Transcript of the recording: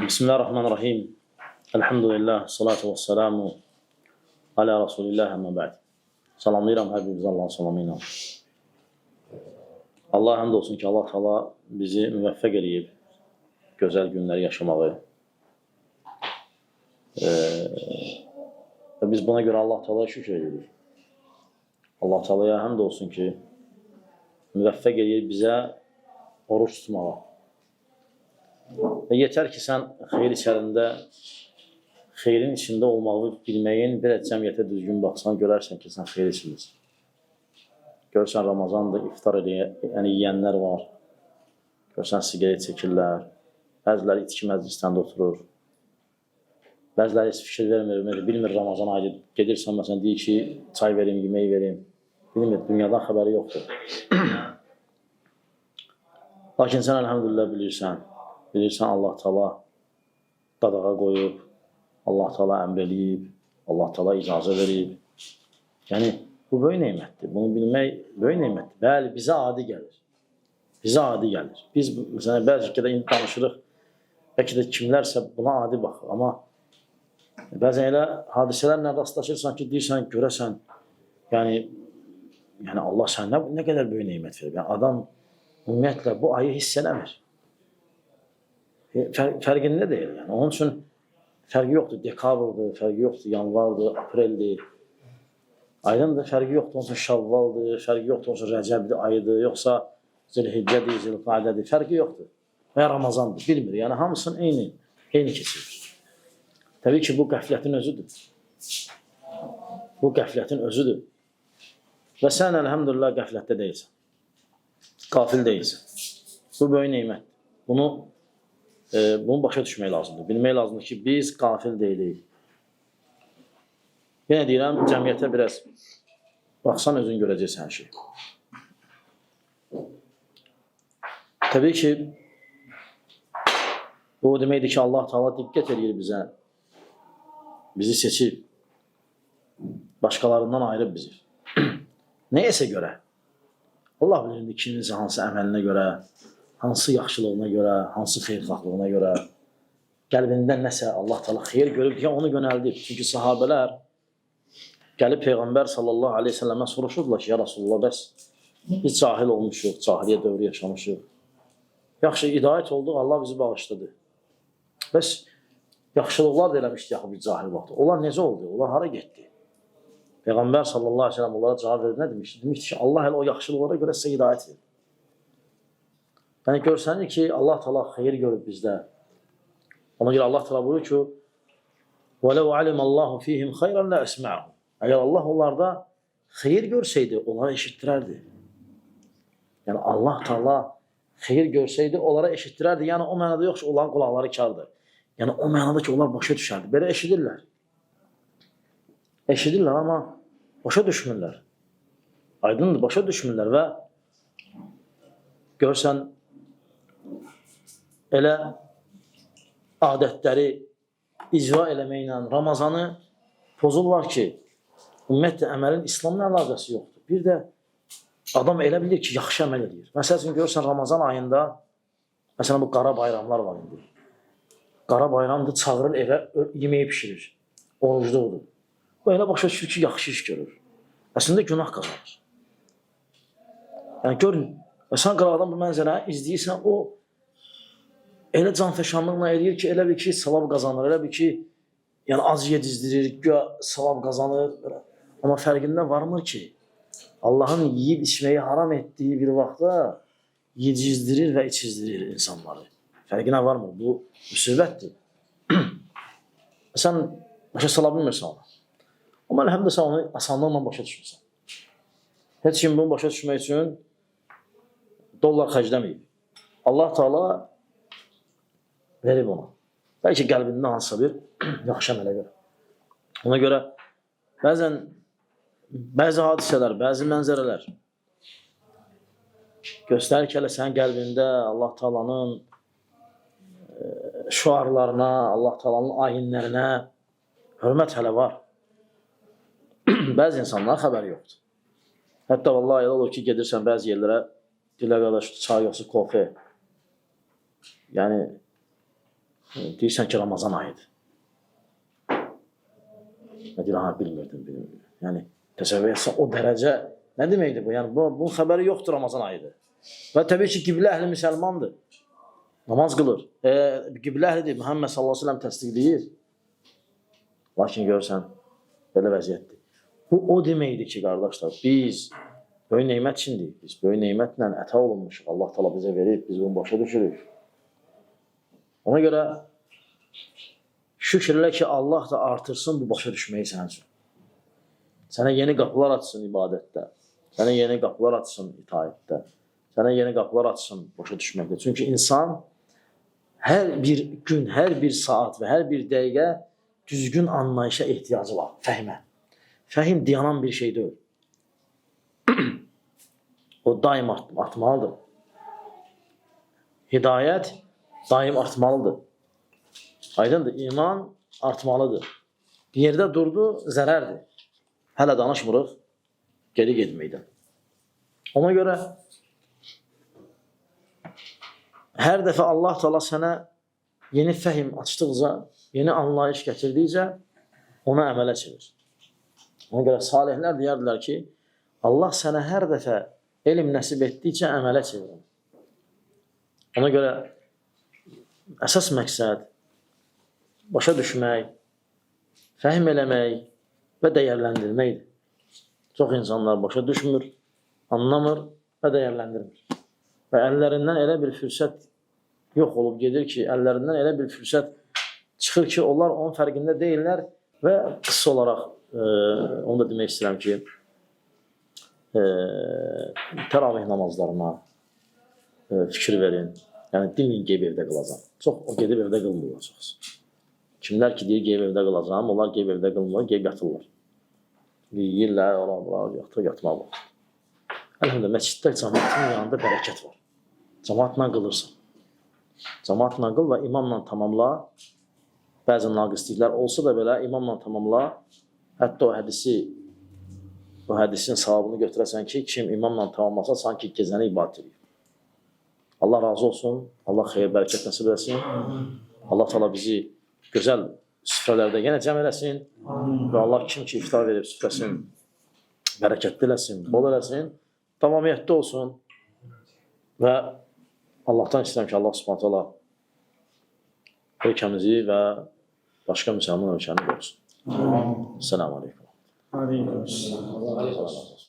Bismillahirrahmanirrahim. Elhamdülillah, salatu və selamu alə Rasulillah, əmmə bə'd. Salamlayıram hər birimizi Allah'ın salamı ilə. Allah həmd olsun ki, Allah Teala bizi müvəffəq eləyib gözəl günləri yaşamağı. Və biz buna görə Allah Teala'ya şükür edirik. Allah Teala'ya həmd olsun ki, müvəffəq eləyib bizə oruç tutmağa. Və yetər ki, sən xeyir içərində, xeyrin içində olmağı bilməyin, bir cəmiyyətə düzgün baxsan, görərsən ki, sən xeyir içindesin. Görsən, Ramazandır, iftar yiyənlər var. Görsən, sigaret çəkirlər. Bəziləri içki məclislərində oturur. Bəziləri heç fikir vermir, bilmir Ramazan ayı. Gedirsən, məsələn, deyir ki, çay verim, yemək verim. Bilmir, dünyadan xəbəri yoxdur. Lakin sən, əlhəmdülillah, bilirsən Allah Teala qadağa qoyub, Allah Teala əmr eləyib, Allah Teala icazə verib. Yəni, bu böyük neymətdir. Bunu bilmək böyük neymətdir. Bəli, bizə adi gəlir. Bizə adi gəlir. Biz, məsələn, bəzi də indi danışırıq, bəlkə də kimlərsə buna adi baxır. Amma bəzən elə hadisələrlə rastlaşırsan ki, deyirsən, görəsən, yəni Allah sənə nə qədər böyük neymət verir. Yəni, adam ümumiyyətlə bu ayı hiss eləmir. Fərqində deyil. Yəni. Onun üçün fərqi yoxdur. Dekabrdır, fərqi yoxdur. Yanvardır, apreldir. Aydındır, fərqi yoxdur. Onun üçün şavvaldır, fərqi yoxdur. Onun üçün rəcəbdir, ayıdır. Yoxsa zilhiccədir, zilqadədir. Fərqi yoxdur. Və Ramazandır, bilmir. Yəni, hamısının eyni keçirir. Təbii ki, bu qəflətin özüdür. Bu qəflətin özüdür. Və sən, əlhəmdülillah, qəflətdə deyilsən. Qafil deyilsən. Bu böyük neymət. Bunu başa düşmək lazımdır. Bilmək lazımdır ki, biz qafil deyilik. Yenə deyirəm, cəmiyyətə biraz baxsan özün görəcəksən hər şey. Təbii ki, bu deməkdir ki, Allah Teala diqqət edir bizə. Bizi seçib. Başqalarından ayırıb bizi. Nəyəsə görə. Allah bilir kiminsə hansı əməlinə görə, hansı yaxşılığına görə, hansı xeyirxahlığına görə, qəlbində nəsə Allah Teala xeyir görüb deyə onu yönəldib. Çünki sahabələr gəlib Peyğəmbər sallallahu aleyhi ve sellemə soruşurdular ki, ya Rasulullah, bəs biz cahil olmuşuq, cahiliyə dövrü yaşamışıq. Yaxşı, hidayət olduq, Allah bizi bağışladı. Bəs yaxşılıqlar da eləmişdi yaxı bir cahil vaxtı. Onlar necə oldu? Onlar hara getdi? Peyğəmbər sallallahu aleyhi ve sellem onlara cavab verdi, nə demişdi? Demişdi ki, Allah elə o yaxşılıqlara görə sizə hidayət verir. Yəni, görsənir ki, Allah Teala xeyir görüb bizdə. Ona görə Allah Teala buyurur ki, وَلَوْ عَلِمَ اللّٰهُ فِيهِمْ خَيْرًا لَأَسْمَعُهُ. Əgər Allah onlarda xeyir görsəydi, onlara eşitdirərdi. Yəni, Allah Teala xeyir görsəydi, onlara eşitdirərdi. Yəni, o mənada yox ki, onların qulaqları kardır. Yəni, o mənada ki, onlar başa düşərdi. Belə eşidirlər. Eşidirlər, amma başa düşmürlər. Aydındır, başa düşmürlər və görsən, elə adətləri icra eləməklə Ramazanı pozurlar ki, ümumiyyətlə əməlin İslamla əlaqəsi yoxdur. Bir də adam elə bilir ki, yaxşı əməl edir. Məsəl üçün, görürsən, Ramazan ayında, məsələn, bu qara bayramlar var indi. Qara bayramdır, çağırır evə, yeməyi pişirir. Orucluqdur. O elə başa düşür ki, yaxşı iş görür. Əslində günah qazanır. Yəni, görün, və sən qıraqdan bu mənzərəni izləyirsən, o elə canfəşanlıqla eləyir ki, elə bir ki, savab qazanır, elə bir ki, yəni az yedizdirir, savab qazanır. Amma fərqində varmır ki, Allahın yiyib içməyi haram etdiyi bir vaxtda yedizdirir və içizdirir insanları. Fərqinə varmır, bu müsibətdir. Sən başa sala bilmirsən ona. Amma həm də sən onu asanlıqla başa düşürsən. Heç kim bunu başa düşmək üçün dollar xərcləməyib. Allah Teala verib ona. Bəlkə qəlbində hansısa bir yaxşı əmələ görə. Ona görə bəzi hadisələr, bəzi mənzərələr göstərir ki, sənin qəlbində Allah Teala'nın şüarlarına, Allah Teala'nın ayinlərinə hörmət hələ var. Bəzi insanların xəbəri yoxdur. Hətta vallahi elə olur ki, gedirsən bəzi yerlərə, dilə qardaş, çay yoxsa kofe. Yəni, deyirsən ki, Ramazan ayıdır. Nə deyir, ha, bilmirdim. Yəni, təsəvvür etsən, o dərəcə, nə deməkdir bu? Yəni, bunun xəbəri yoxdur Ramazan ayıdır. Və təbii ki, qiblə əhli müsəlmandır. Namaz qılır. Qiblə əhlidir, Muhammed sallallahu aleyhi ve sellem təsdiqləyir. Lakin görürsən, belə vəziyyətdir. Bu, o deməkdir ki, qardaşlar, biz böyük neymət içindir. Biz böyük neymətlə əta olunmuşuq. Allah təala bizə verib, biz bunu başa düşürük. Ona görə şükür elə ki, Allah da artırsın bu başa düşməyi sənin üçün. Sənə yeni qapılar açsın ibadətdə. Sənə yeni qapılar açsın itaətdə. Sənə yeni qapılar açsın başa düşməkdə. Çünki insan hər bir gün, hər bir saat və hər bir dəqiqə düzgün anlayışa ehtiyacı var, fəhmə. Fəhim dayanan bir şey deyil. O daim artmalıdır. Hidayət daim artmalıdır. Aydındır, iman artmalıdır. Bir yerdə durdu, zərərdir. Hələ danışmırıq, geri getməkdən. Ona görə hər dəfə Allah Teala sənə yeni fəhim açdıqca, yeni anlayış gətirdikcə ona əmələ çevir. Ona görə salihlər deyərdilər ki, Allah sənə hər dəfə elm nəsib etdikcə əmələ çevir. Ona görə əsas məqsəd başa düşmək, fəhm eləmək və dəyərləndirməkdir. Çox insanlar başa düşmür, anlamır və dəyərləndirmir. Və əllərindən elə bir fürsət yox olub gedir ki, əllərindən elə bir fürsət çıxır ki, onlar onun fərqində deyirlər və qısa olaraq onu da demək istəyirəm ki, təravih namazlarına fikir verin. Yəni, deməyin, qeyb evdə qılacam. Çox, o gedib evdə qılmırlar çox. Kimlər ki, deyir, qeyb evdə qılacam, onlar qeyb evdə qılmırlar, qeyb yatırlar. Yiyirlər, yatmaq var. Əlhamdə, məsciddə cəmaatın yanında bərəkət var. Cəmaatla qılırsan. Cəmaatla qıl və imamla tamamla. Bəzi naqisliklər olsa da belə imamla tamamla. Hətta o hədisin savabını götürəsən ki, kim imamla tamamlasa, sanki gecəni ibadət edir. Allah razı olsun, Allah xeyir, bərəkət nəsib eləsin. Allah təala bizi gözəl süfrələrdə yenə cəm eləsin. Və Allah kim ki iftar verib süfrəsin, bərəkətli eləsin, bol eləsin, davamiyyətli olsun. Və Allahdan istəyirəm ki, Allah subhanət hala ölkəmizi və başqa müsəlman ölkəni qorusun. Selamun aleyküm. Aleyküm.